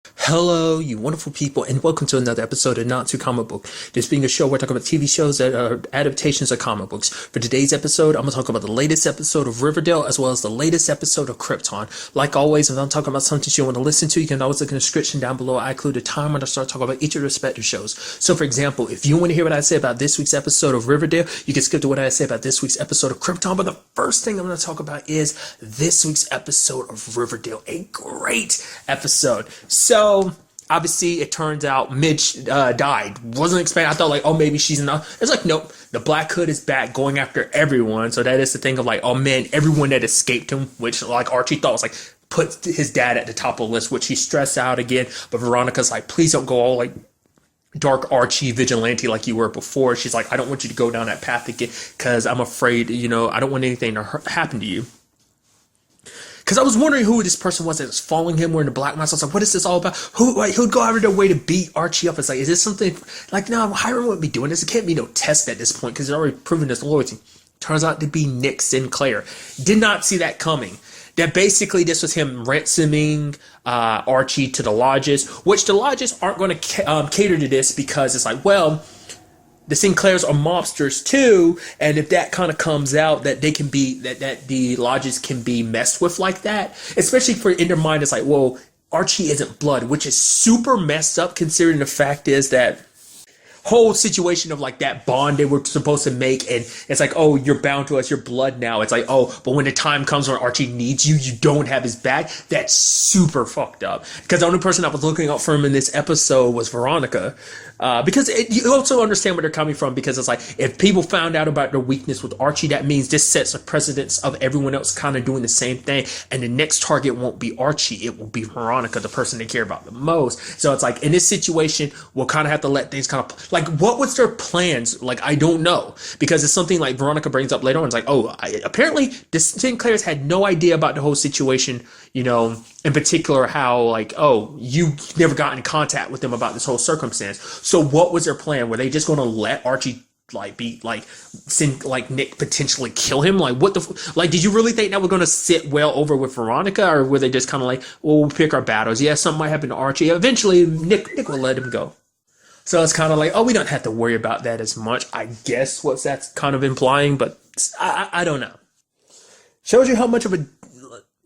Hello, you wonderful people, and welcome to another episode of Not Too Comic Book. This being a show where I talk about TV shows that are adaptations of comic books. For today's episode, I'm going to talk about the latest episode of Riverdale as well as the latest episode of Krypton. Like always, if I'm talking about something you want to listen to, you can always look in the description down below. I include a time when I start talking about each of the respective shows. So, for example, if you want to hear what I say about this week's episode of Riverdale, you can skip to what I say about this week's episode of Krypton. But the first thing I'm going to talk about is this week's episode of Riverdale. A great episode. So, obviously, it turns out Midge died. Wasn't expecting. I thought like, oh, maybe she's enough. It's like, nope. The Black Hood is back, going after everyone. So that is the thing of like, oh man, everyone that escaped him, which like Archie thought was like, put his dad at the top of the list, which he stressed out again. But Veronica's like, please don't go all like dark Archie vigilante like you were before. She's like, I don't want you to go down that path again because I'm afraid, I don't want anything to happen to you. Because I was wondering who this person was that was following him wearing the black mask. I was like, what is this all about? Who'd go out of their way to beat Archie up? It's like, is this something like, no, Hiram wouldn't be doing this. It can't be no test at this point because he's already proven his loyalty. Turns out to be Nick Sinclair. Did not see that coming. That basically this was him ransoming Archie to the lodges, which the lodges aren't going to cater to this because it's like, well, the Sinclairs are mobsters too, and if that kind of comes out that they can be that the lodges can be messed with like that, especially for in their mind, it's like, well, Archie isn't blood, which is super messed up considering the fact is that whole situation of like that bond they were supposed to make, and it's like, oh, you're bound to us, you're blood now. It's like, oh, but when the time comes when Archie needs you, you don't have his back. That's super fucked up. Because the only person that was looking out for him in this episode was Veronica. Because you also understand where they're coming from, because it's like, if people found out about their weakness with Archie, that means this sets a precedence of everyone else kind of doing the same thing, and the next target won't be Archie, it will be Veronica, the person they care about the most. So it's like, in this situation, we'll kind of have to let things kind of, like, what was their plans? Like, I don't know, because it's something like Veronica brings up later on. It's like, oh, apparently the Sinclairs had no idea about the whole situation, in particular how like, oh, you never got in contact with them about this whole circumstance. So what was their plan? Were they just going to let Archie like be like Nick potentially kill him? Like, what the like? Did you really think that we're going to sit well over with Veronica, or were they just kind of like, well, we'll pick our battles? Yeah, something might happen to Archie. Eventually, Nick will let him go. So it's kind of like, oh, we don't have to worry about that as much. I guess what that's kind of implying, but I don't know. Shows you how much of a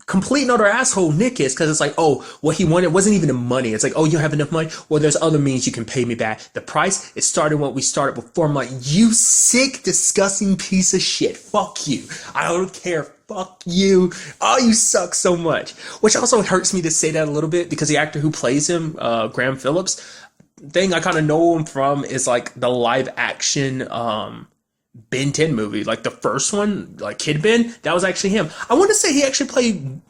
complete and utter asshole Nick is, because it's like, oh, what he wanted wasn't even the money. It's like, oh, you don't have enough money? Well, there's other means you can pay me back. The price, it started when we started before. I'm like, you sick, disgusting piece of shit. Fuck you. I don't care. Fuck you. Oh, you suck so much. Which also hurts me to say that a little bit, because the actor who plays him, Graham Phillips, thing I kind of know him from is like the live action Ben 10 movie, like the first one, like Kid Ben. That was actually him. I want to say he actually played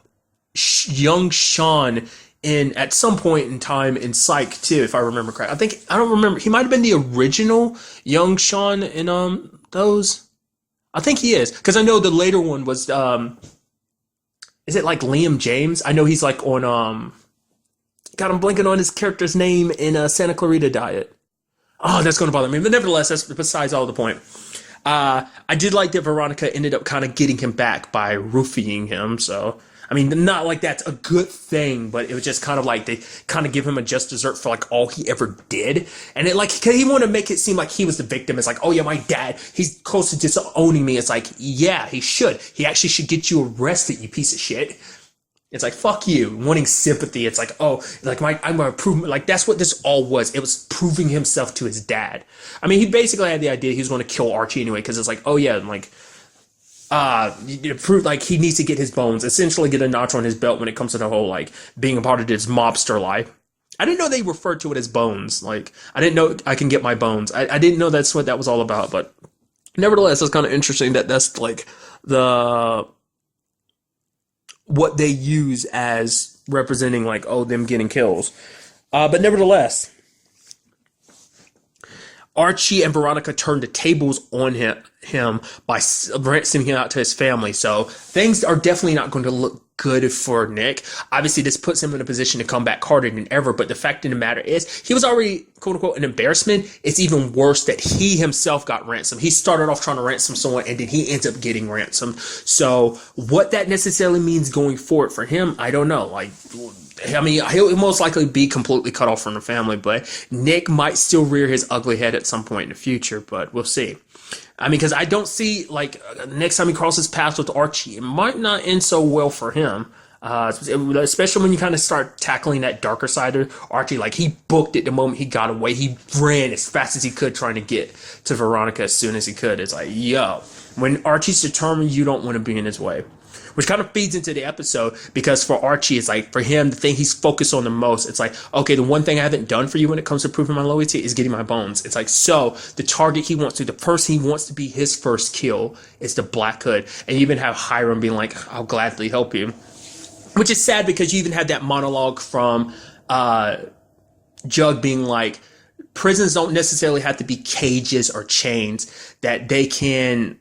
young Sean in at some point in time in Psych too, if I remember correct. I don't remember. He might have been the original young Sean in those. I think he is, because I know the later one was is it like Liam James? I know he's like on God, I'm blanking on his character's name in Santa Clarita Diet. Oh, that's going to bother me. But nevertheless, that's besides all the point. I did like that Veronica ended up kind of getting him back by roofing him. So, I mean, not like that's a good thing, but it was just kind of like they kind of give him a just dessert for like all he ever did. And it like, he wanted to make it seem like he was the victim. It's like, oh yeah, my dad, he's close to disowning me. It's like, yeah, he should. He actually should get you arrested, you piece of shit. It's like, fuck you, wanting sympathy. It's like, oh, like I'm gonna prove, like that's what this all was. It was proving himself to his dad. I mean, he basically had the idea he was going to kill Archie anyway, because it's like, oh yeah, and like, prove like he needs to get his bones, essentially get a notch on his belt when it comes to the whole like being a part of this mobster life. I didn't know they referred to it as bones. Like, I didn't know I can get my bones. I didn't know that's what that was all about. But nevertheless, it's kind of interesting that that's like the what they use as representing like, oh, them getting kills. But nevertheless, Archie and Veronica turned the tables on him by ransoming him out to his family. So things are definitely not going to look good for Nick. Obviously, this puts him in a position to come back harder than ever. But the fact of the matter is, he was already, quote unquote, an embarrassment. It's even worse that he himself got ransomed. He started off trying to ransom someone, and then he ends up getting ransomed. So what that necessarily means going forward for him, I don't know. Like, I mean, he'll most likely be completely cut off from the family, but Nick might still rear his ugly head at some point in the future, but we'll see. I mean, because I don't see, like, next time he crosses paths with Archie, it might not end so well for him. Especially when you kind of start tackling that darker side of Archie. Like, he booked it the moment he got away. He ran as fast as he could trying to get to Veronica as soon as he could. It's like, yo, when Archie's determined, you don't want to be in his way. Which kind of feeds into the episode, because for Archie, it's like, for him, the thing he's focused on the most, it's like, okay, the one thing I haven't done for you when it comes to proving my loyalty is getting my bones. It's like, so the target he wants to, the person he wants to be his first kill is the Black Hood. And you even have Hiram being like, I'll gladly help you. Which is sad, because you even had that monologue from Jug being like, prisons don't necessarily have to be cages or chains, that they can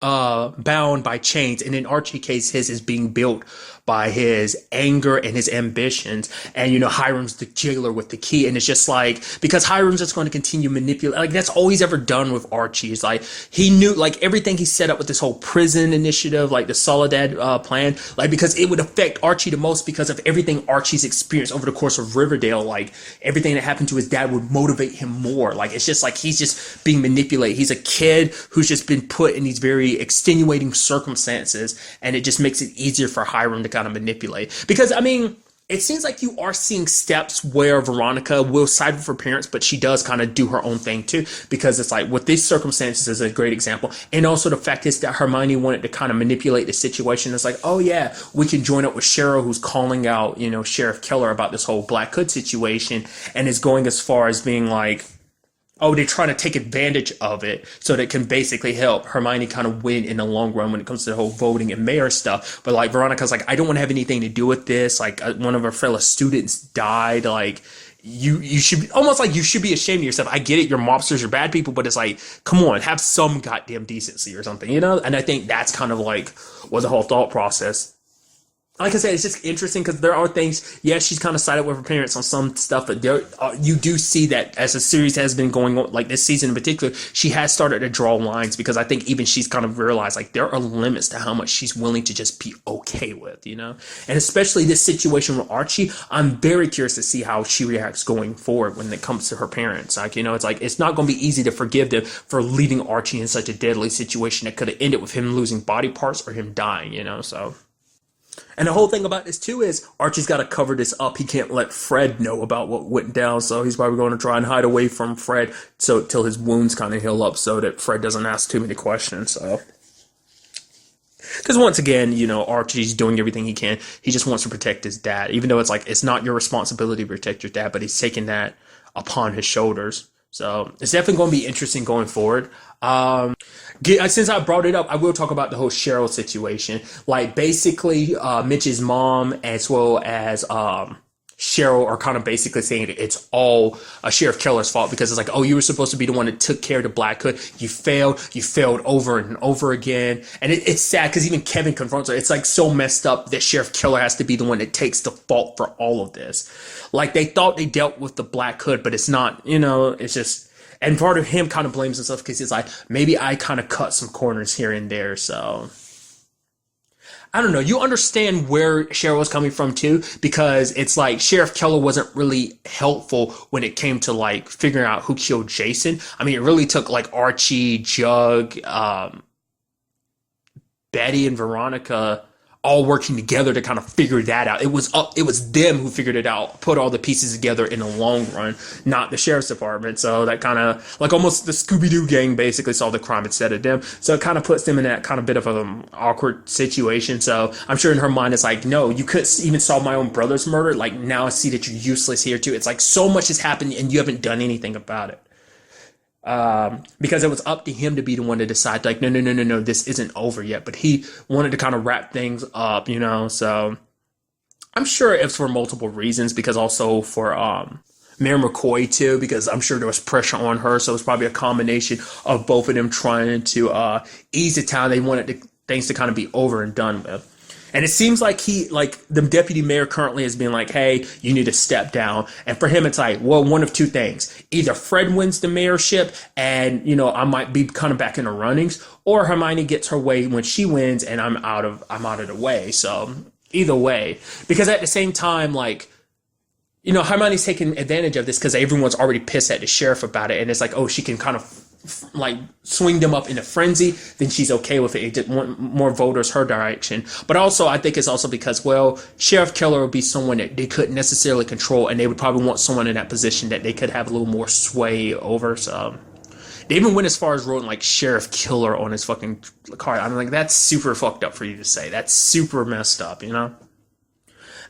bound by chains. And in Archie's case, his is being built by his anger and his ambitions. And, you know, Hiram's the jailer with the key. And it's just like, because Hiram's just going to continue manipulating. Like, that's all he's ever done with Archie. It's like, he knew, like, everything he set up with this whole prison initiative, like the Soledad plan, like, because it would affect Archie the most because of everything Archie's experienced over the course of Riverdale. Like, everything that happened to his dad would motivate him more. Like, it's just like he's just being manipulated. He's a kid who's just been put in these very extenuating circumstances, and it just makes it easier for Hiram to kind of manipulate. Because, I mean, it seems like you are seeing steps where Veronica will side with her parents, but she does kind of do her own thing too, because it's like, with these circumstances is a great example. And also the fact is that Hermione wanted to kind of manipulate the situation. It's like, oh yeah, we can join up with Cheryl, who's calling out, you know, Sheriff Keller about this whole Black Hood situation, and is going as far as being like, oh, they're trying to take advantage of it so that it can basically help Hermione kind of win in the long run when it comes to the whole voting and mayor stuff. But like, Veronica's like, I don't want to have anything to do with this. Like, one of our fellow students died. Like, you should be, almost like, you should be ashamed of yourself. I get it, you're mobsters, you're bad people, but it's like, come on, have some goddamn decency or something, you know? And I think that's kind of like was the whole thought process. Like I said, it's just interesting because there are things, yes, she's kind of sided with her parents on some stuff, but there, you do see that as the series has been going on, like this season in particular, she has started to draw lines, because I think even she's kind of realized, like, there are limits to how much she's willing to just be okay with, you know? And especially this situation with Archie, I'm very curious to see how she reacts going forward when it comes to her parents. Like, you know, it's like, it's not going to be easy to forgive them for leaving Archie in such a deadly situation that could have ended with him losing body parts or him dying, you know, so... And the whole thing about this too is Archie's got to cover this up. He can't let Fred know about what went down, so he's probably going to try and hide away from Fred so till his wounds kind of heal up, so that Fred doesn't ask too many questions. So, because once again, you know, Archie's doing everything he can. He just wants to protect his dad, even though it's like, it's not your responsibility to protect your dad, but he's taking that upon his shoulders. So it's definitely going to be interesting going forward. Since I brought it up, I will talk about the whole Cheryl situation. Like, basically, Mitch's mom as well as Cheryl are kind of basically saying that it's all Sheriff Keller's fault, because it's like, oh, you were supposed to be the one that took care of the Black Hood. You failed over and over again. And it's sad, because even Kevin confronts her. It's like so messed up that Sheriff Keller has to be the one that takes the fault for all of this. Like, they thought they dealt with the Black Hood, but it's not, you know, it's just... And part of him kind of blames himself, because he's like, maybe I kind of cut some corners here and there, so... I don't know. You understand where Cheryl was coming from, too, because it's like Sheriff Keller wasn't really helpful when it came to, like, figuring out who killed Jason. I mean, it really took, like, Archie, Jug, Betty, and Veronica all working together to kind of figure that out. It was them who figured it out, put all the pieces together in the long run, not the sheriff's department. So that kind of, like, almost the Scooby-Doo gang basically solved the crime instead of them. So it kind of puts them in that kind of bit of an awkward situation. So I'm sure in her mind it's like, no, you could even solve my own brother's murder. Like, now I see that you're useless here too. It's like so much has happened and you haven't done anything about it. Because it was up to him to be the one to decide, like, no, this isn't over yet. But he wanted to kind of wrap things up, you know. So I'm sure it's for multiple reasons, because also for Mayor McCoy too, because I'm sure there was pressure on her. So it's probably a combination of both of them trying to ease the town. They wanted things to kind of be over and done with. And it seems like the deputy mayor currently has been like, hey, you need to step down. And for him, it's like, well, one of two things. Either Fred wins the mayorship and, I might be kind of back in the runnings, or Hermione gets her way when she wins and I'm out of the way. So either way, because at the same time, Hermione's taking advantage of this because everyone's already pissed at the sheriff about it. And it's like, oh, she can kind of swing them up in a frenzy, then she's okay with it. It did want more voters her direction. But also, I think it's also because, Sheriff Keller would be someone that they couldn't necessarily control, and they would probably want someone in that position that they could have a little more sway over. So they even went as far as wrote Sheriff Killer on his fucking card. I'm like, that's super fucked up for you to say. That's super messed up,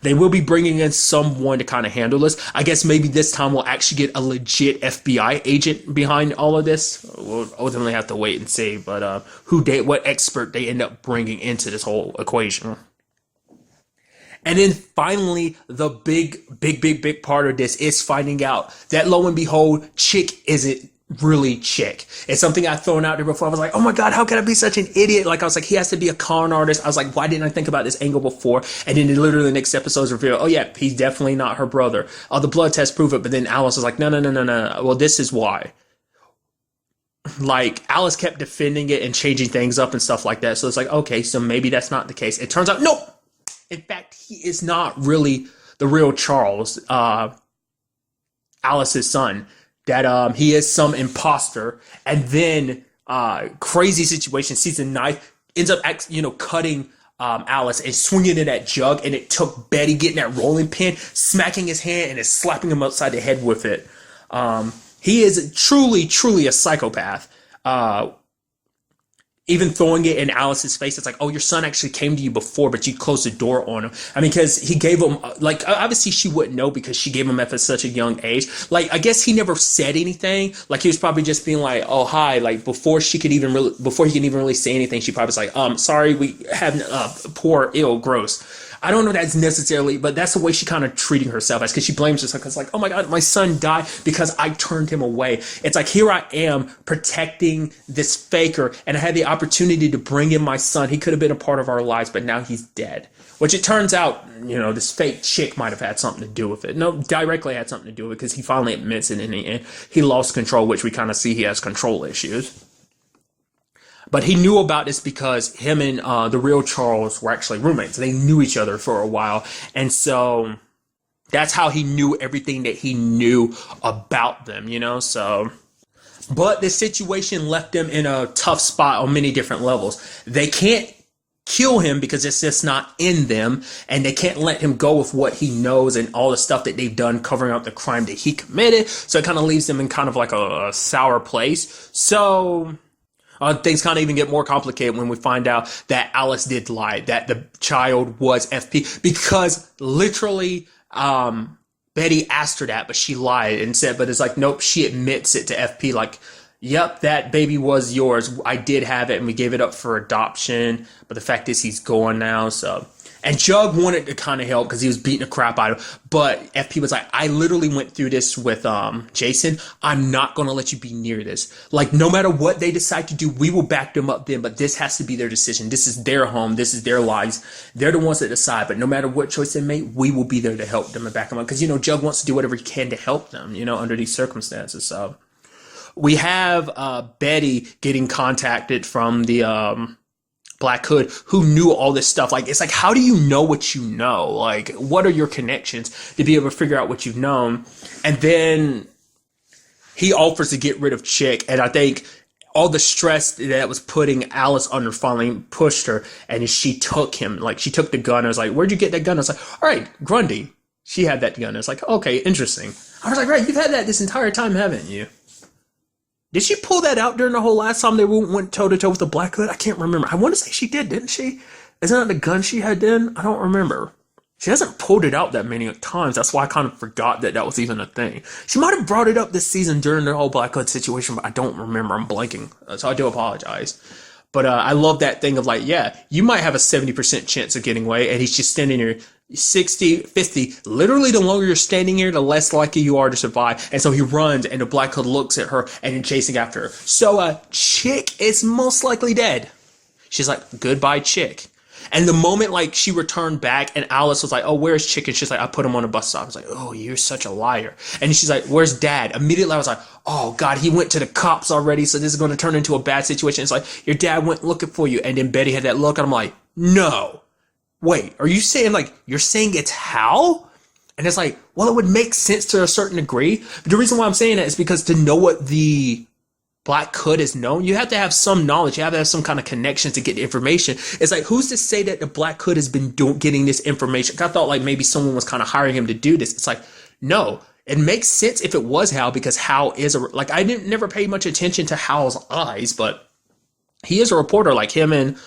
They will be bringing in someone to kind of handle this. I guess maybe this time we'll actually get a legit FBI agent behind all of this. We'll ultimately have to wait and see. But what expert they end up bringing into this whole equation. And then finally, the big part of this is finding out that, lo and behold, Chick isn't really Chick. It's something I've thrown out there before. I was like, oh my God, how can I be such an idiot? I was like, he has to be a con artist. I was like, why didn't I think about this angle before? And then literally the next episode's reveal, oh yeah, he's definitely not her brother. The blood test prove it. But then Alice was like, no. Well, this is why. Alice kept defending it and changing things up and stuff like that. So it's like, okay, so maybe that's not the case. It turns out, nope. In fact, he is not really the real Charles, Alice's son. That he is some imposter, and then crazy situation. Season 9 ends up cutting Alice and swinging it at Jug, and it took Betty getting that rolling pin, smacking his hand, and slapping him upside the head with it. He is truly a psychopath. Even throwing it in Alice's face, it's like, oh, your son actually came to you before, but you closed the door on him. I mean, because he gave him, obviously she wouldn't know because she gave him at such a young age. I guess he never said anything. He was probably just being like, oh, hi. Before he could even really say anything, she probably was like, sorry, we have poor, ill, gross. I don't know if that's necessarily, but that's the way she kind of treating herself as, because she blames herself because oh my God, my son died because I turned him away. It's like, here I am protecting this faker, and I had the opportunity to bring in my son. He could have been a part of our lives, but now he's dead. Which it turns out, this fake chick might have had something to do with it. No, directly had something to do with it because he finally admits it in the end. He lost control, which we kind of see he has control issues. But he knew about this because him and the real Charles were actually roommates. They knew each other for a while. And so that's how he knew everything that he knew about them, so. But this situation left them in a tough spot on many different levels. They can't kill him because it's just not in them. And they can't let him go with what he knows and all the stuff that they've done covering up the crime that he committed. So it kind of leaves them in kind of like a sour place. So things kind of even get more complicated when we find out that Alice did lie, that the child was FP, because literally Betty asked her that, but she lied and said, but it's like, nope, she admits it to FP, yep, that baby was yours. I did have it and we gave it up for adoption, but the fact is he's gone now, so. And Jug wanted to kind of help because he was beating the crap out of him. But FP was like, I literally went through this with Jason. I'm not going to let you be near this. No matter what they decide to do, we will back them up then. But this has to be their decision. This is their home. This is their lives. They're the ones that decide. But no matter what choice they make, we will be there to help them and back them up. Because, Jug wants to do whatever he can to help them, under these circumstances. So we have Betty getting contacted from the Black Hood, who knew all this stuff. It's like, how do you know what you know? What are your connections to be able to figure out what you've known? And then he offers to get rid of Chick. And I think all the stress that was putting Alice under finally pushed her. And she took him, she took the gun. I was like, where'd you get that gun? I was like, all right, Grundy. She had that gun. I was like, okay, interesting. I was like, right, you've had that this entire time, haven't you? Did she pull that out during the whole last time they went toe-to-toe with the Black Hood? I can't remember. I want to say she did, didn't she? Isn't that the gun she had then? I don't remember. She hasn't pulled it out that many times. That's why I kind of forgot that was even a thing. She might have brought it up this season during the whole Black Hood situation, but I don't remember. I'm blanking. So I do apologize. But I love that thing of like, yeah, you might have a 70% chance of getting away, and he's just standing here 60, 50. Literally, the longer you're standing here, the less likely you are to survive. And so he runs, and the Black Hood looks at her and is chasing after her. So Chick is most likely dead. She's like, goodbye, Chick. And the moment like she returned back and Alice was like, oh, where's Chick? And she's like, I put him on a bus stop. I was like, oh, you're such a liar. And she's like, where's Dad? Immediately I was like, oh God, he went to the cops already. So this is going to turn into a bad situation. It's like, your dad went looking for you. And then Betty had that look and I'm like, no, wait, are you saying like, you're saying it's Hal? And it's like, well, it would make sense to a certain degree. But the reason why I'm saying that is because to know what the Black Hood is known, you have to have some knowledge, you have to have some kind of connection to get the information. It's like, who's to say that the Black Hood has been getting this information? I thought like maybe someone was kind of hiring him to do this. It's like, no, it makes sense if it was Hal, because Hal is like, I didn't never pay much attention to Hal's eyes, but he is a reporter. Like him and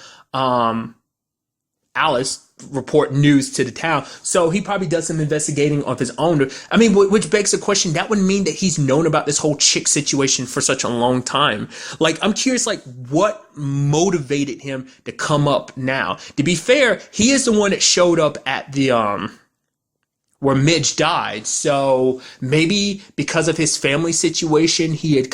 Alice report news to the town, so he probably does some investigating of his own. I mean, which begs the question, that would mean that he's known about this whole Chick situation for such a long time. Like, I'm curious, like, what motivated him to come up now? To be fair, he is the one that showed up at the where Midge died, so maybe because of his family situation, he had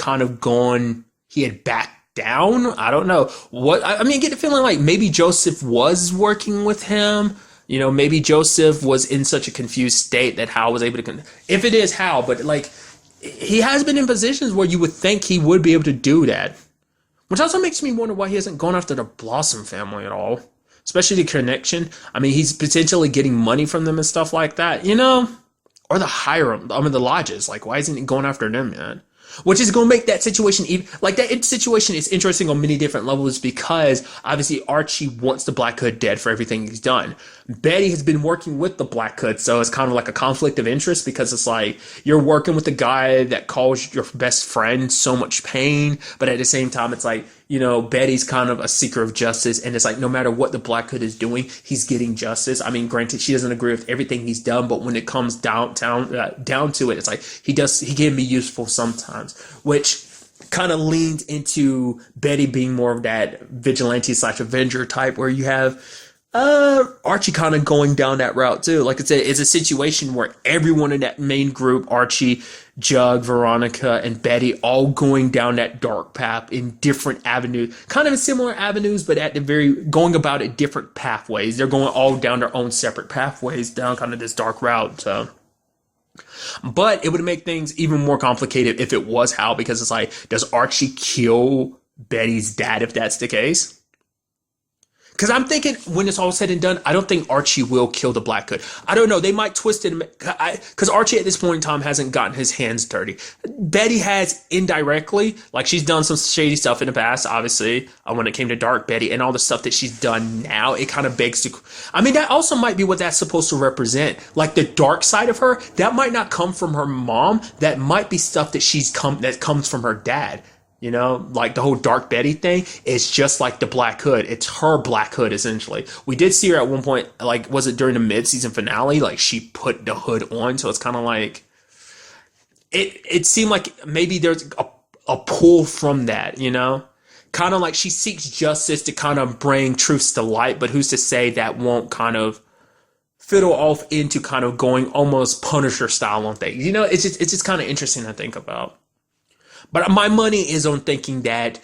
backed down. I don't know what. I mean, I get the feeling like maybe Joseph was working with him. You know, maybe Joseph was in such a confused state that Hal was able to. If it is Hal, but like he has been in positions where you would think he would be able to do that, which also makes me wonder why he hasn't gone after the Blossom family at all, especially the connection. I mean, he's potentially getting money from them and stuff like that, you know, or the Hiram. I mean, the lodges. Like, why isn't he going after them, man? Which is going to make that situation even like that situation is interesting on many different levels, because obviously Archie wants the Black Hood dead for everything he's done. Betty has been working with the Black Hood, so it's kind of like a conflict of interest, because it's like you're working with the guy that caused your best friend so much pain, but at the same time it's like, you know, Betty's kind of a seeker of justice, and it's like no matter what the Black Hood is doing, he's getting justice. I mean, granted, she doesn't agree with everything he's done, but when it comes down to it, it's like he can be useful sometimes, which kind of leans into Betty being more of that vigilante / avenger type, where you have Archie kind of going down that route too. Like I said, it's a situation where everyone in that main group, Archie, Jug, Veronica, and Betty, all going down that dark path in different avenues, kind of in similar avenues, but going about it different pathways. They're going all down their own separate pathways down kind of this dark route. So. But it would make things even more complicated if it was Hal, because it's like, does Archie kill Betty's dad if that's the case? Because I'm thinking when it's all said and done, I don't think Archie will kill the Black Hood. I don't know. They might twist it. Because Archie at this point in time hasn't gotten his hands dirty. Betty has indirectly. Like, she's done some shady stuff in the past, obviously, when it came to Dark Betty and all the stuff that she's done now. It kind of begs to. I mean, that also might be what that's supposed to represent. Like, the dark side of her, that might not come from her mom. That might be stuff that comes from her dad. You know, like the whole Dark Betty thing is just like the Black Hood. It's her Black Hood, essentially. We did see her at one point, like, was it during the mid-season finale? Like, she put the hood on, so it's kind of like, it seemed like maybe there's a pull from that, you know? Kind of like she seeks justice to kind of bring truths to light, but who's to say that won't kind of fiddle off into kind of going almost Punisher style on things. You know, it's just kind of interesting to think about. But my money is on thinking that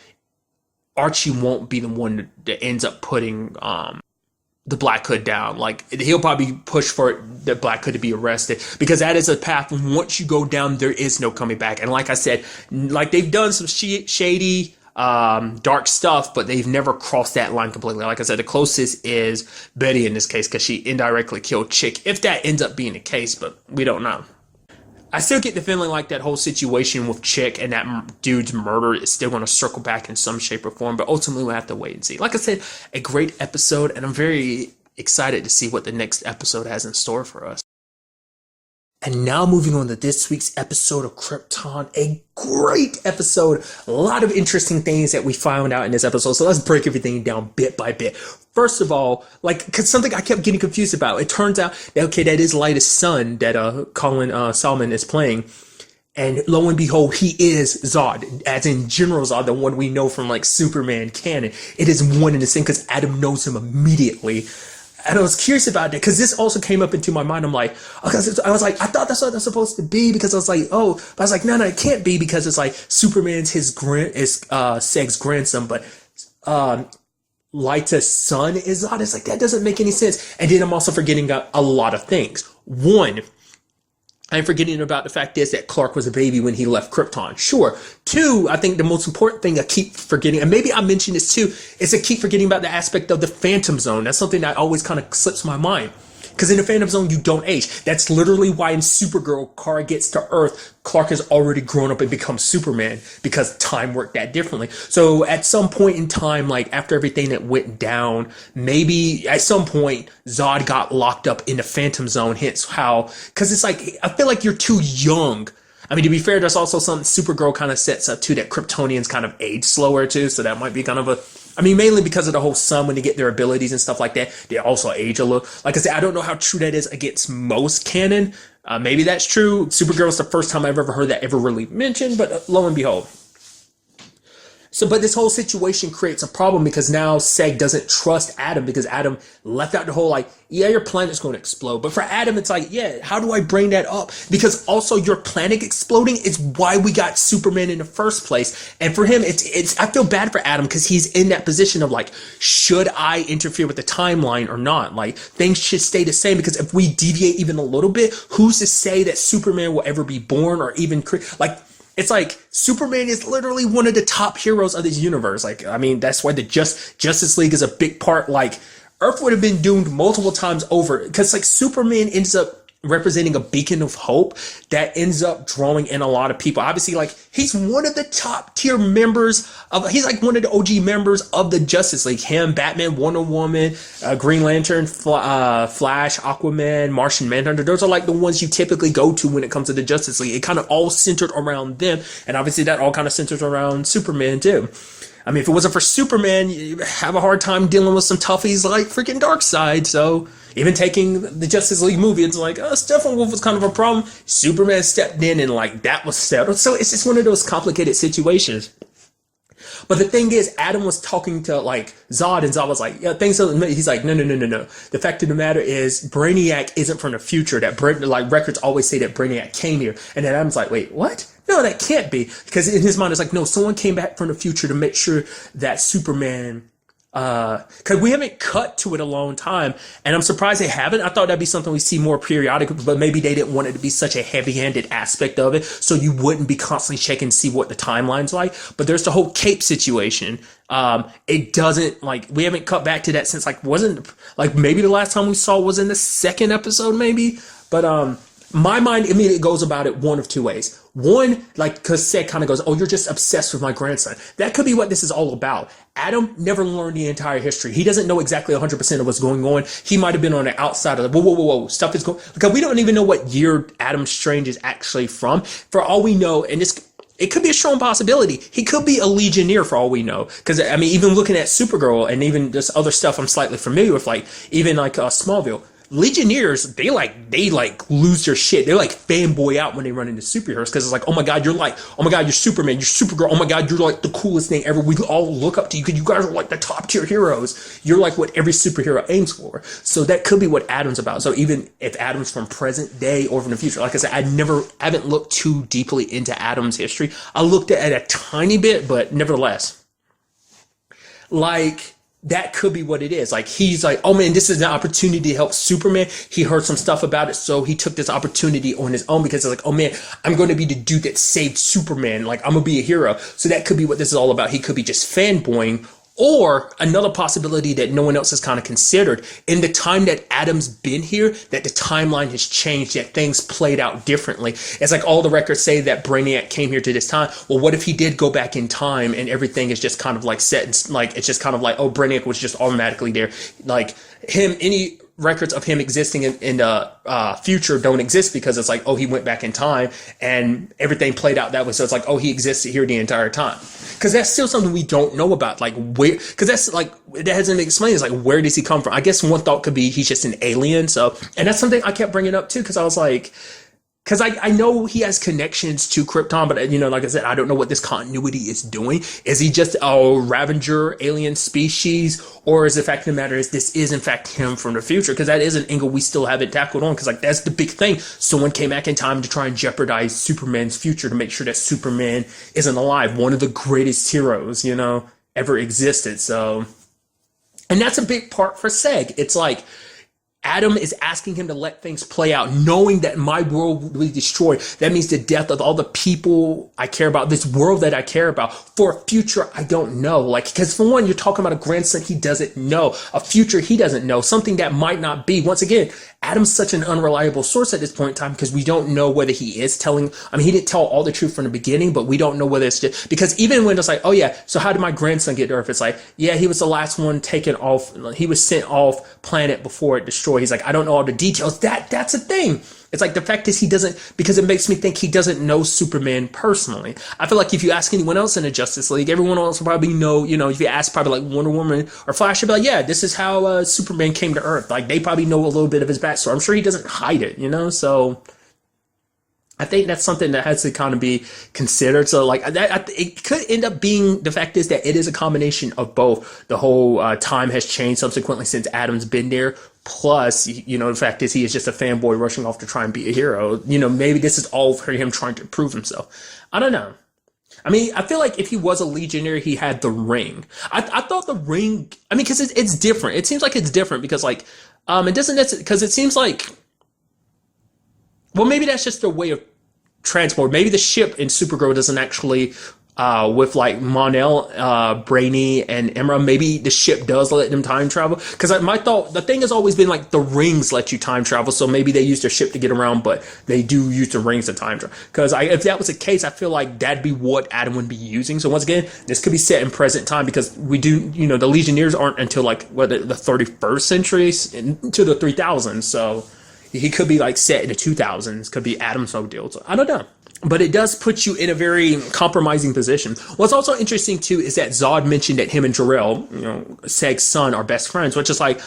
Archie won't be the one that ends up putting the Black Hood down. Like, he'll probably push for the Black Hood to be arrested, because that is a path. Once you go down, there is no coming back. And like I said, like, they've done some shady, dark stuff, but they've never crossed that line completely. Like I said, the closest is Betty in this case, because she indirectly killed Chick, if that ends up being the case, but we don't know. I still get the feeling like that whole situation with Chick and that dude's murder is still going to circle back in some shape or form, but ultimately we'll have to wait and see. Like I said, a great episode, and I'm very excited to see what the next episode has in store for us. And now moving on to this week's episode of Krypton, a great episode. A lot of interesting things that we found out in this episode. So let's break everything down bit by bit. First of all, like, cause something I kept getting confused about. It turns out that, okay, that is Lyta's son that Colin Salmon is playing. And lo and behold, he is Zod, as in General Zod, the one we know from like Superman canon. It is one and the same because Adam knows him immediately. And I was curious about that because this also came up into my mind. I'm like, I was like, I thought that's what that's supposed to be because I was like, oh, but I was like, no, it can't be because it's like Superman's Seg's grandson, but Lyta's son is Zod. It's like, that doesn't make any sense. And then I'm also forgetting a lot of things. One, I'm forgetting about the fact is that Clark was a baby when he left Krypton. Sure. Two, I think the most important thing I keep forgetting, and maybe I mentioned this too, is I keep forgetting about the aspect of the Phantom Zone. That's something that always kind of slips my mind. Because in the Phantom Zone, you don't age. That's literally why in Supergirl, Kara gets to Earth, Clark has already grown up and become Superman because time worked that differently. So at some point in time, like after everything that went down, maybe at some point, Zod got locked up in the Phantom Zone. Hence how, because it's like, I feel like you're too young. I mean, to be fair, there's also something Supergirl kind of sets up too, that Kryptonians kind of age slower too. So that might be kind of a, I mean, mainly because of the whole sun, when they get their abilities and stuff like that, they also age a little. Like I said, I don't know how true that is against most canon. Maybe that's true. Supergirl is the first time I've ever heard that ever really mentioned, but lo and behold. So, but this whole situation creates a problem because now Seg doesn't trust Adam because Adam left out the whole like, yeah, your planet's going to explode. But for Adam, it's like, yeah, how do I bring that up? Because also your planet exploding is why we got Superman in the first place. And for him, it's I feel bad for Adam because he's in that position of like, should I interfere with the timeline or not? Like things should stay the same because if we deviate even a little bit, who's to say that Superman will ever be born or even like, it's like Superman is literally one of the top heroes of this universe. Like, I mean, that's why the Justice League is a big part. Like, Earth would have been doomed multiple times over because like Superman ends up representing a beacon of hope that ends up drawing in a lot of people. Obviously, like he's one of the top tier members of, he's like one of the OG members of the Justice League. Him, Batman, Wonder Woman, Green Lantern, Flash, Aquaman, Martian Manhunter. Those are like the ones you typically go to when it comes to the Justice League. It kind of all centered around them. And obviously that all kind of centers around Superman too. I mean, if it wasn't for Superman, you have a hard time dealing with some toughies like freaking Darkseid. So even taking the Justice League movie, it's like, Steppenwolf was kind of a problem. Superman stepped in and like that was settled. So it's just one of those complicated situations. But the thing is, Adam was talking to like Zod, and Zod was like, yeah, things are, he's like, no. The fact of the matter is, Brainiac isn't from the future. That like records always say that Brainiac came here. And then Adam's like, wait, what? No, that can't be. Because in his mind, it's like, no, someone came back from the future to make sure that Superman, because we haven't cut to it a long time, and I'm surprised they haven't. I thought that'd be something we see more periodically, but maybe they didn't want it to be such a heavy-handed aspect of it, so you wouldn't be constantly checking to see what the timeline's like. But there's the whole cape situation. It doesn't, like, we haven't cut back to that since, like, wasn't, like, maybe the last time we saw was in the second episode, maybe? But, my mind immediately goes about it one of two ways. One, like, because Seg kind of goes, oh, you're just obsessed with my grandson. That could be what this is all about. Adam never learned the entire history. He doesn't know exactly 100% of what's going on. He might have been on the outside of the, whoa, stuff is going, because we don't even know what year Adam Strange is actually from. For all we know, and this, it could be a strong possibility. He could be a Legionnaire for all we know. Because, I mean, even looking at Supergirl and even this other stuff I'm slightly familiar with, like, even like Smallville, Legionnaires, they lose their shit. They like fanboy out when they run into superheroes because it's like, oh my god, you're Superman, you're Supergirl, oh my god, you're like the coolest thing ever. We all look up to you because you guys are like the top tier heroes. You're like what every superhero aims for. So that could be what Adam's about. So even if Adam's from present day or from the future, like I said, I haven't looked too deeply into Adam's history. I looked at it a tiny bit, but nevertheless, like, that could be what it is. Like, he's like, oh man, this is an opportunity to help Superman. He heard some stuff about it, so he took this opportunity on his own because it's like, oh man, I'm going to be the dude that saved Superman. Like, I'm going to be a hero. So that could be what this is all about. He could be just fanboying. Or another possibility that no one else has kind of considered, in the time that Adam's been here, that the timeline has changed, that things played out differently. It's like all the records say that Brainiac came here to this time. Well, what if he did go back in time and everything is just kind of like set, and like it's just kind of like, oh, Brainiac was just automatically there. Like him, any records of him existing in the future don't exist because it's like, oh, he went back in time and everything played out that way. So it's like, oh, he existed here the entire time. Because that's still something we don't know about, like where, because that's like, that hasn't been explained. It's like, where does he come from? I guess one thought could be he's just an alien. So, and that's something I kept bringing up too, because I was like, because I know he has connections to Krypton, but like I said, I don't know what this continuity is doing. Is he just a Ravager alien species, or is the fact of the matter is this is in fact him from the future? Because that is an angle we still haven't tackled on. Because that's the big thing. Someone came back in time to try and jeopardize Superman's future to make sure that Superman isn't alive. One of the greatest heroes, ever existed. So, and that's a big part for Seg. It's like, Adam is asking him to let things play out, knowing that my world will be destroyed. That means the death of all the people I care about, this world that I care about, for a future I don't know. Like, because for one, you're talking about a grandson he doesn't know, a future he doesn't know, something that might not be. Once again, Adam's such an unreliable source at this point in time because we don't know whether he is telling. I mean, he didn't tell all the truth from the beginning, but we don't know whether it's just because even when it's like, oh yeah, so how did my grandson get to Earth? It's like, yeah, he was the last one taken off. He was sent off planet before it destroyed. He's like, I don't know all the details. That's a thing. It's like the fact is he doesn't, because it makes me think he doesn't know Superman personally. I feel like if you ask anyone else in the Justice League, everyone else will probably know, if you ask probably like Wonder Woman or Flash, they'll be like, yeah, this is how Superman came to Earth. Like they probably know a little bit of his backstory. I'm sure he doesn't hide it, so I think that's something that has to kind of be considered. So like that, it could end up being, the fact is that it is a combination of both. The whole time has changed subsequently since Adam's been there. Plus, the fact is he is just a fanboy rushing off to try and be a hero. Maybe this is all for him trying to prove himself. I don't know. I mean, I feel like if he was a Legionnaire, he had the ring. I thought the ring, I mean, because it's different. It seems like it's different because like, it doesn't necessarily, because it seems like, well, maybe that's just their way of transport. Maybe the ship in Supergirl doesn't actually, with like Mon-El, Brainy, and Emra, maybe the ship does let them time travel. Because the thing has always been like the rings let you time travel, so maybe they use their ship to get around, but they do use the rings to time travel. Because if that was the case, I feel like that'd be what Adam would be using. So once again, this could be set in present time because we do, the Legionnaires aren't until like the 31st century into the 3000s. So he could be like set in the 2000s, could be Adam's whole deal. So I don't know. But it does put you in a very compromising position. What's also interesting too is that Zod mentioned that him and Jor-El, Seg's son, are best friends, which is like,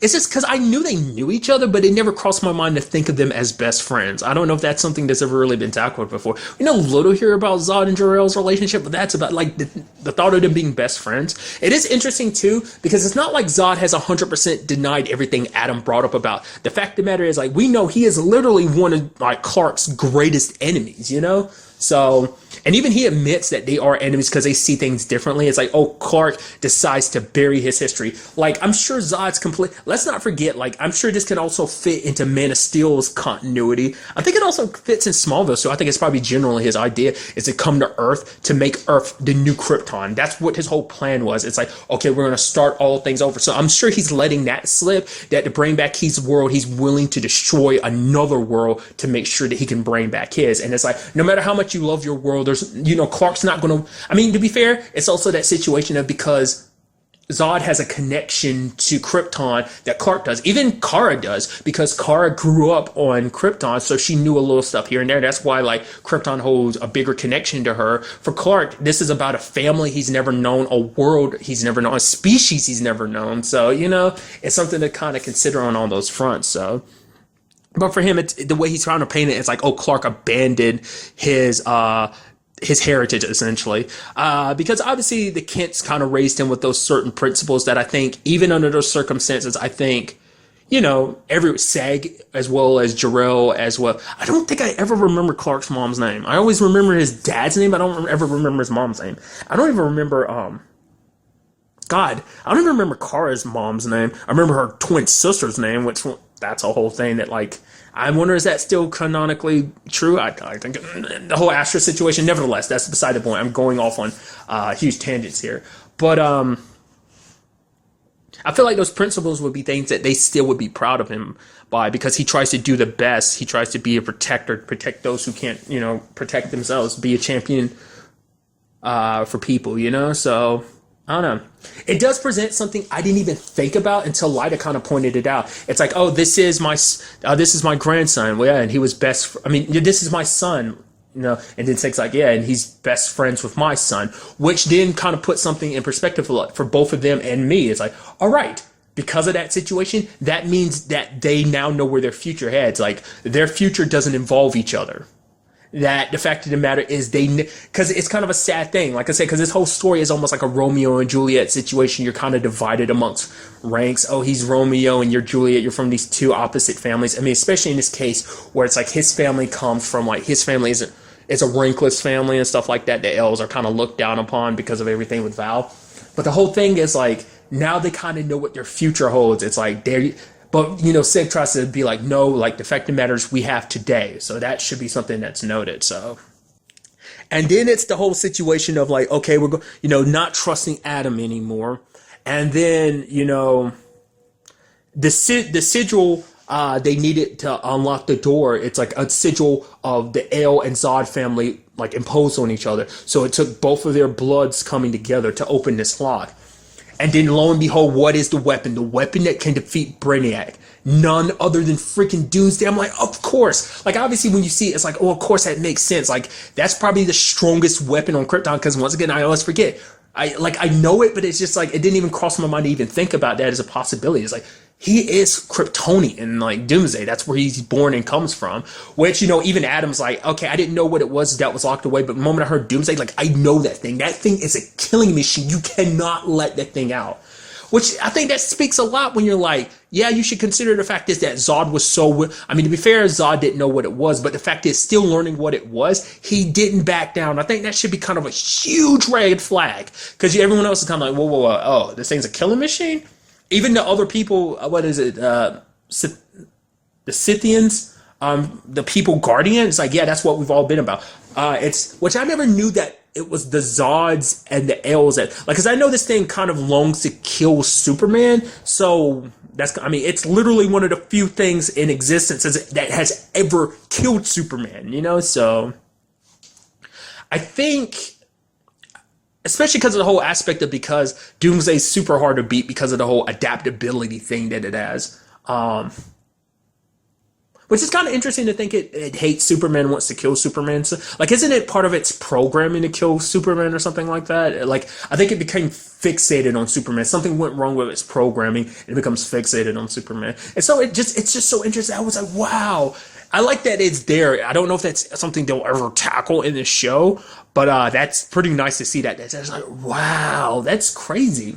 it's just because I knew they knew each other, but it never crossed my mind to think of them as best friends. I don't know if that's something that's ever really been tackled before. We know little here about Zod and Jor-El's relationship, but that's about like the thought of them being best friends. It is interesting too, because it's not like Zod has 100% denied everything Adam brought up about. The fact of the matter is, like, we know he is literally one of like Clark's greatest enemies, So, and even he admits that they are enemies because they see things differently. It's like, oh, Clark decides to bury his history. Like, I'm sure Zod's complete. Let's not forget, like, I'm sure this can also fit into Man of Steel's continuity. I think it also fits in Smallville. So I think it's probably generally his idea is to come to Earth to make Earth the new Krypton. That's what his whole plan was. It's like, okay, we're going to start all things over. So I'm sure he's letting that slip, that to bring back his world, he's willing to destroy another world to make sure that he can bring back his. And it's like, no matter how much you love your world, there's, Clark's not going to, I mean, to be fair, it's also that situation of because Zod has a connection to Krypton that Clark does. Even Kara does, because Kara grew up on Krypton, so she knew a little stuff here and there. That's why, like, Krypton holds a bigger connection to her. For Clark, this is about a family he's never known, a world he's never known, a species he's never known. So, it's something to kind of consider on all those fronts, so. But for him, it's the way he's trying to paint it. It's like, oh, Clark abandoned his heritage, essentially, because obviously the Kents kind of raised him with those certain principles that I think, even under those circumstances, I think, every Seg as well as Jor-El as well. I don't think I ever remember Clark's mom's name. I always remember his dad's name. I don't ever remember his mom's name. I don't even remember. God, I don't even remember Kara's mom's name. I remember her twin sister's name, which that's a whole thing that, like, I wonder, is that still canonically true? I think the whole Astra situation, nevertheless, that's beside the point. I'm going off on huge tangents here. But I feel like those principles would be things that they still would be proud of him by, because he tries to do the best. He tries to be a protector, protect those who can't, protect themselves, be a champion for people, So I don't know. It does present something I didn't even think about until Lyda kind of pointed it out. It's like, oh, this is my grandson. Well, yeah, and he was this is my son. And then Seg's like, yeah, and he's best friends with my son, which then kind of puts something in perspective for both of them and me. It's like, all right, because of that situation, that means that they now know where their future heads. Like, their future doesn't involve each other. That the fact of the matter is because it's kind of a sad thing, like I said, because this whole story is almost like a Romeo and Juliet situation. You're kind of divided amongst ranks. Oh, he's Romeo and you're Juliet. You're from these two opposite families. I mean, especially in this case where it's like his family comes from, like, his family is a rankless family and stuff like that. The elves are kind of looked down upon because of everything with Val. But the whole thing is like, now they kind of know what their future holds. It's like but, Sig tries to be like, no, like, the fact of the matter is we have today. So that should be something that's noted. So, and then it's the whole situation of like, okay, we're not trusting Adam anymore. And then, the sigil, they needed to unlock the door. It's like a sigil of the El and Zod family, like, imposed on each other. So it took both of their bloods coming together to open this lock. And then lo and behold, what is the weapon? The weapon that can defeat Brainiac. None other than freaking Doomsday. I'm like, of course. Like, obviously, when you see it, it's like, oh, of course, that makes sense. Like, that's probably the strongest weapon on Krypton. Because once again, I always forget. I know it, but it's just like, it didn't even cross my mind to even think about that as a possibility. It's like, he is Kryptonian, like Doomsday. That's where he's born and comes from. Which, even Adam's like, okay, I didn't know what it was that was locked away, but the moment I heard Doomsday, like, I know that thing. That thing is a killing machine. You cannot let that thing out. Which I think that speaks a lot when you're like, yeah, you should consider the fact is that Zod was I mean, to be fair, Zod didn't know what it was, but the fact is, still learning what it was, he didn't back down. I think that should be kind of a huge red flag. Because everyone else is kind of like, whoa, oh, this thing's a killing machine? Even the other people, what is it, the Scythians, the people Guardians, like, yeah, that's what we've all been about. Which I never knew that it was the Zods and the Elves that, like, because I know this thing kind of longs to kill Superman, so it's literally one of the few things in existence that has ever killed Superman, so I think, especially because of the whole aspect of, because Doomsday's super hard to beat because of the whole adaptability thing that it has. Which is kind of interesting to think it hates Superman, wants to kill Superman. So, like, isn't it part of its programming to kill Superman or something like that? Like, I think it became fixated on Superman. Something went wrong with its programming, and it becomes fixated on Superman. And so it's just so interesting. I was like, wow. I like that it's there. I don't know if that's something they'll ever tackle in the show, but that's pretty nice to see that. That's like, wow, that's crazy.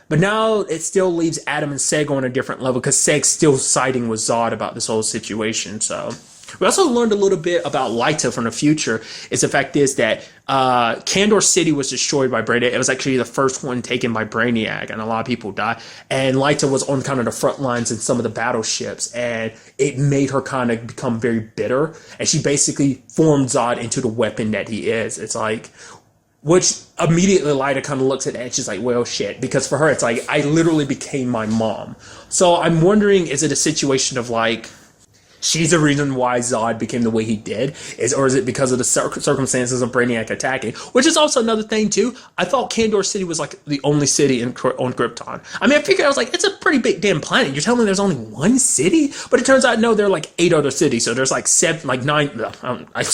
But now it still leaves Adam and Seg on a different level because Seg's still siding with Zod about this whole situation. So we also learned a little bit about Lyta from the future. The fact is that Kandor City was destroyed by Brainiac. It was actually the first one taken by Brainiac, and a lot of people died. And Lyta was on kind of the front lines in some of the battleships, and it made her kind of become very bitter. And she basically formed Zod into the weapon that he is. It's like, which immediately Lyta kind of looks at that and she's like, well, shit. Because for her, it's like, I literally became my mom. So I'm wondering, is it a situation of like, she's the reason why Zod became the way he did? Or is it because of the circumstances of Brainiac attacking? Which is also another thing, too. I thought Kandor City was like the only city on Krypton. I mean, I figured, I was like, it's a pretty big damn planet. You're telling me there's only one city? But it turns out, no, there are like 8 other cities. So there's like 9. I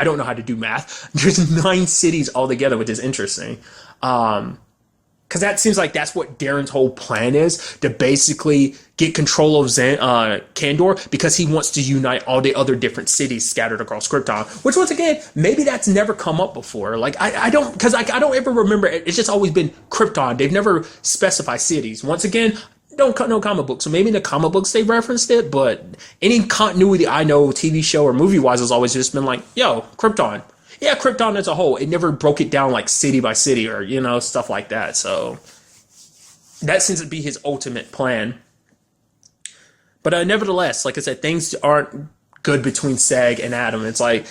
don't know how to do math. There's 9 cities altogether, which is interesting. Because that seems like that's what Darren's whole plan is, to basically get control of Kandor, because he wants to unite all the other different cities scattered across Krypton. Which, once again, maybe that's never come up before. Like, I don't ever remember. It's just always been Krypton. They've never specified cities. Once again, don't cut no comic books. So maybe in the comic books they referenced it, but any continuity I know, TV show or movie-wise, has always just been like, yo, Krypton. Yeah, Krypton as a whole. It never broke it down like city by city or, stuff like that. So that seems to be his ultimate plan. But nevertheless, like I said, things aren't good between Seg and Adam. It's like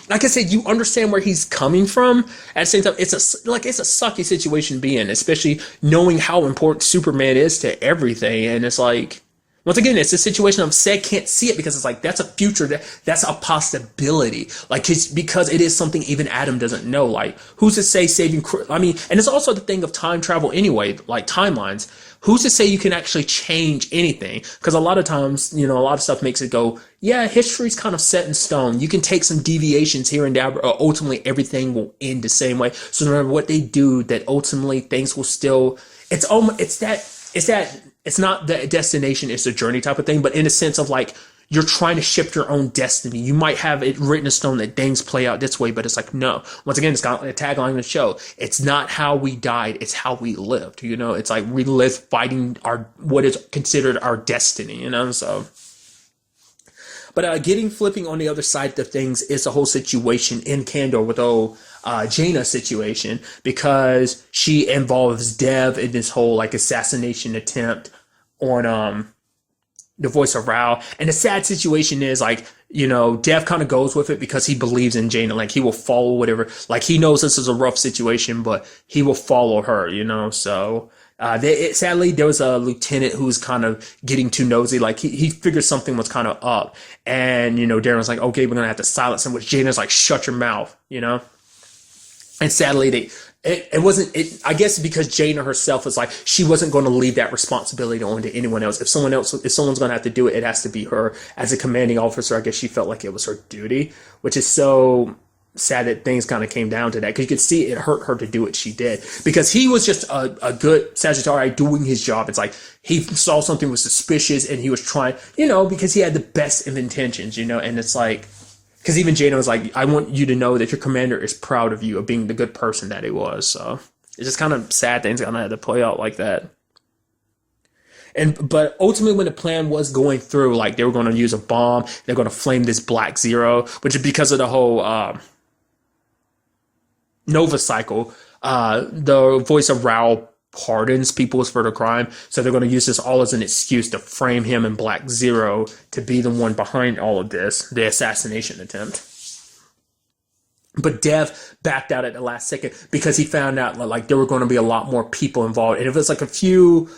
I said, you understand where he's coming from. At the same time, it's a sucky situation to be in, especially knowing how important Superman is to everything. And it's like, once again, it's a situation of Seg can't see it because it's like, that's a future, that's a possibility. Like, because it is something even Adam doesn't know. Like, who's to say and it's also the thing of time travel anyway, like timelines. Who's to say you can actually change anything? Because a lot of times, a lot of stuff makes it go, yeah, history's kind of set in stone. You can take some deviations here and there, but ultimately everything will end the same way. So no matter what they do, that ultimately things will still, it's that it's that it's not the destination, it's the journey type of thing, but in a sense of like you're trying to shift your own destiny. You might have it written in stone that things play out this way, but it's like, no. Once again, it's got a tagline of the show. It's not how we died, it's how we lived. You know, it's like we live fighting our what is considered our destiny, you know, so. But getting flipping on the other side of things is the whole situation in Candor with old Jaina situation, because she involves Dev in this whole like assassination attempt on the voice of Rao. And the sad situation is like, you know, Dev kind of goes with it because he believes in Jaina. Like he will follow whatever, like he knows this is a rough situation, but he will follow her, you know, so. Sadly, there was a lieutenant who was kind of getting too nosy. Like he figured something was kind of up, and you know, Darren was like, "Okay, we're gonna have to silence him." Which Jaina's like, "Shut your mouth," you know. And sadly, it wasn't. I guess because Jaina herself was like, she wasn't going to leave that responsibility on to anyone else. If someone's going to have to do it, it has to be her as a commanding officer. I guess she felt like it was her duty, which is so sad that things kind of came down to that, because you could see it hurt her to do what she did, because he was just a good Sagittarius doing his job. It's like he saw something was suspicious and he was trying, you know, because he had the best of intentions, you know. And it's like, because even Jaina was like, I want you to know that your commander is proud of you, of being the good person that he was. So it's just kind of sad things kind of had to play out like that. But ultimately, when the plan was going through, like they were going to use a bomb, they're going to flame this Black Zero, which is because of the whole Nova cycle. The voice of Rao pardons people for the crime, so they're going to use this all as an excuse to frame him and Black Zero to be the one behind all of this, the assassination attempt. But Dev backed out at the last second because he found out like there were going to be a lot more people involved, and if it's like a few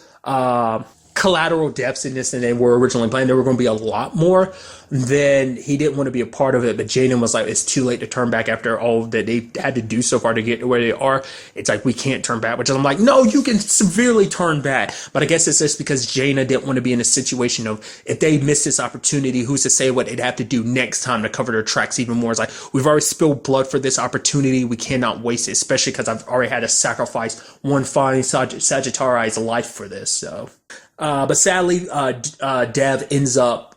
collateral deaths in this than they were originally planned, there were going to be a lot more, then he didn't want to be a part of it. But Jaden was like, it's too late to turn back after all that they had to do so far to get to where they are. It's like, we can't turn back, which I'm like, no, you can severely turn back. But I guess it's just because Jaina didn't want to be in a situation of, if they miss this opportunity, who's to say what they'd have to do next time to cover their tracks even more. It's like, we've already spilled blood for this opportunity, we cannot waste it, especially because I've already had to sacrifice one fine Sagittarius life for this. So but sadly, Dev ends up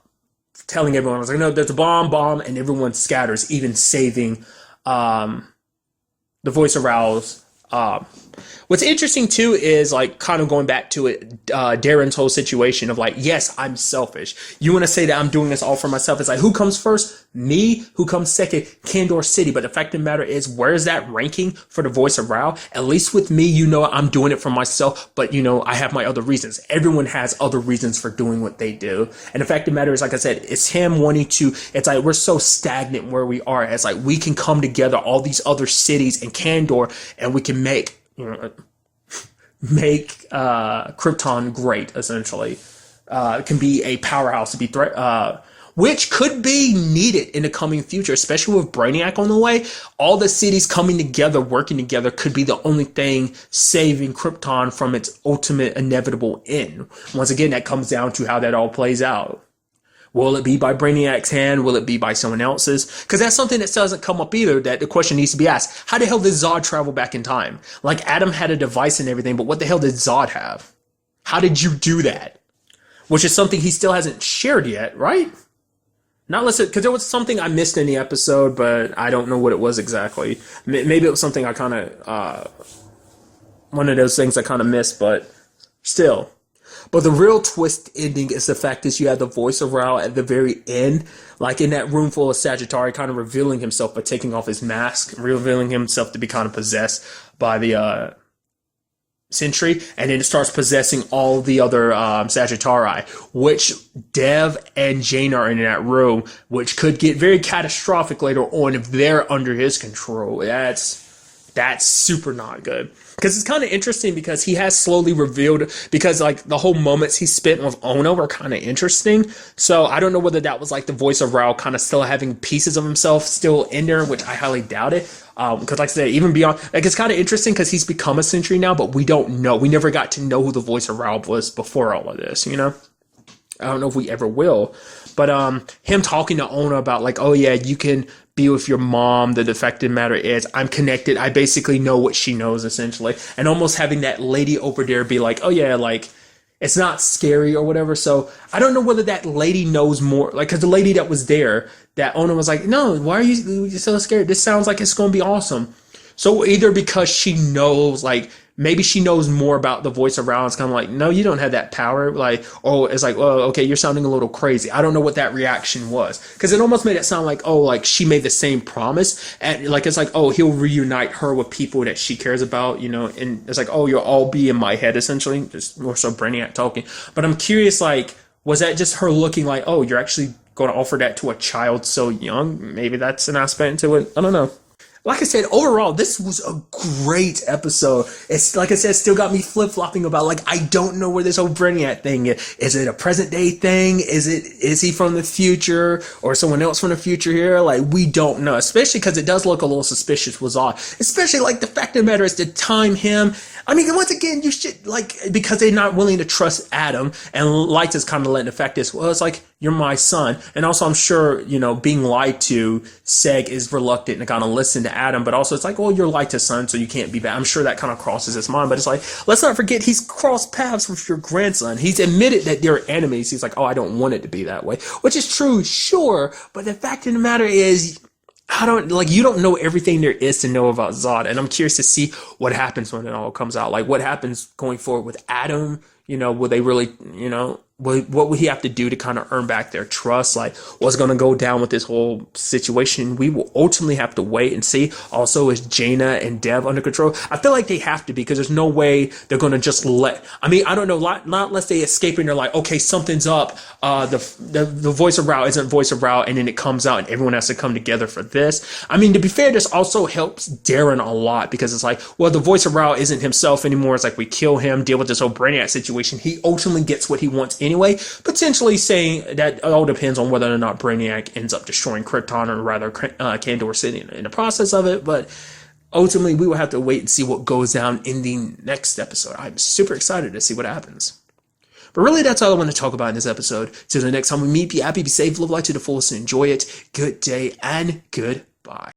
telling everyone, I was like, no, there's a bomb, and everyone scatters, even saving the voice of Rao's. What's interesting too is like kind of going back to it, Darren's whole situation of like, yes, I'm selfish. You want to say that I'm doing this all for myself. It's like, who comes first? Me. Who comes second? Candor City. But the fact of the matter is, where is that ranking for the voice of Rao? At least with me, you know, I'm doing it for myself, but you know, I have my other reasons. Everyone has other reasons for doing what they do. And the fact of the matter is, like I said, it's him wanting to, it's like, we're so stagnant where we are. It's like, we can come together, all these other cities in Candor, and we can make Krypton great, essentially. It can be a powerhouse to be which could be needed in the coming future, especially with Brainiac on the way. All the cities coming together, working together, could be the only thing saving Krypton from its ultimate inevitable end. Once again, that comes down to how that all plays out. Will it be by Brainiac's hand? Will it be by someone else's? Because that's something that doesn't come up either, that the question needs to be asked. How the hell did Zod travel back in time? Like, Adam had a device and everything, but what the hell did Zod have? How did you do that? Which is something he still hasn't shared yet, right? Not unless because there was something I missed in the episode, but I don't know what it was exactly. Maybe it was something I kind of, one of those things I kind of missed, but still. But the real twist ending is the fact that you have the voice of Rao at the very end, like in that room full of Sagittarius, kind of revealing himself by taking off his mask, revealing himself to be kind of possessed by the Sentry, and then it starts possessing all the other Sagittarius, which Dev and Jane are in that room, which could get very catastrophic later on if they're under his control. That's super not good. Because it's kind of interesting because he has slowly revealed, because like the whole moments he spent with Ono were kind of interesting. So I don't know whether that was like the voice of Rao kind of still having pieces of himself still in there, which I highly doubt it. Because like I said, even beyond, like it's kind of interesting because he's become a Sentry now, but we don't know. We never got to know who the voice of Rao was before all of this, you know? I don't know if we ever will. But him talking to Ona about like, oh yeah, you can be with your mom. The fact of the matter is, I'm connected. I basically know what she knows, essentially. And almost having that lady over there be like, oh yeah, like, it's not scary or whatever. So I don't know whether that lady knows more, like, because the lady that was there, that owner was like, no, why are you so scared? This sounds like it's going to be awesome. So either because she knows, like, maybe she knows more about the voice around. It's kind of like, no, you don't have that power. Like, oh, it's like, oh, okay, you're sounding a little crazy. I don't know what that reaction was, because it almost made it sound like, oh, like she made the same promise, and like it's like, oh, he'll reunite her with people that she cares about, you know. And it's like, oh, you'll all be in my head essentially, just more so Brainiac talking. But I'm curious, like, was that just her looking like, oh, you're actually going to offer that to a child so young? Maybe that's an aspect into it. I don't know. Like I said, overall, this was a great episode. It's, like I said, still got me flip-flopping about, like, I don't know where this whole Brainiac thing is. Is it a present day thing? Is he from the future or someone else from the future here? Like, we don't know, especially because it does look a little suspicious, was odd. Especially, like, the fact of the matter is to time him. I mean, once again, you should, like, because they're not willing to trust Adam, and Light is kind of letting the fact is, well, it's like, you're my son. And also, I'm sure, you know, being lied to, Seg is reluctant to kind of listen to Adam, but also it's like, well, you're Light's son, so you can't be bad. I'm sure that kind of crosses his mind, but it's like, let's not forget he's crossed paths with your grandson. He's admitted that they're enemies. He's like, oh, I don't want it to be that way, which is true, sure, but the fact of the matter is, you don't know everything there is to know about Zod, and I'm curious to see what happens when it all comes out. Like, what happens going forward with Adam? You know, will they really, you know, what would he have to do to kind of earn back their trust? Like, what's going to go down with this whole situation? We will ultimately have to wait and see. Also, is Jaina and Dev under control? I feel like they have to be, because there's no way they're going to just I mean, I don't know, not unless they escape and they're like, okay, something's up. The voice of Rao isn't voice of Rao, and then it comes out and everyone has to come together for this. I mean, to be fair, this also helps Darren a lot, because it's like, well, the voice of Rao isn't himself anymore. It's like, we kill him, deal with this whole Brainiac situation. He ultimately gets what he wants anyway, potentially saying that it all depends on whether or not Brainiac ends up destroying Krypton, or rather Kandor City in the process of it. But ultimately, we will have to wait and see what goes down in the next episode. I'm super excited to see what happens. But really, that's all I want to talk about in this episode. Till the next time we meet, be happy, be safe, live life to the fullest, and enjoy it. Good day and goodbye.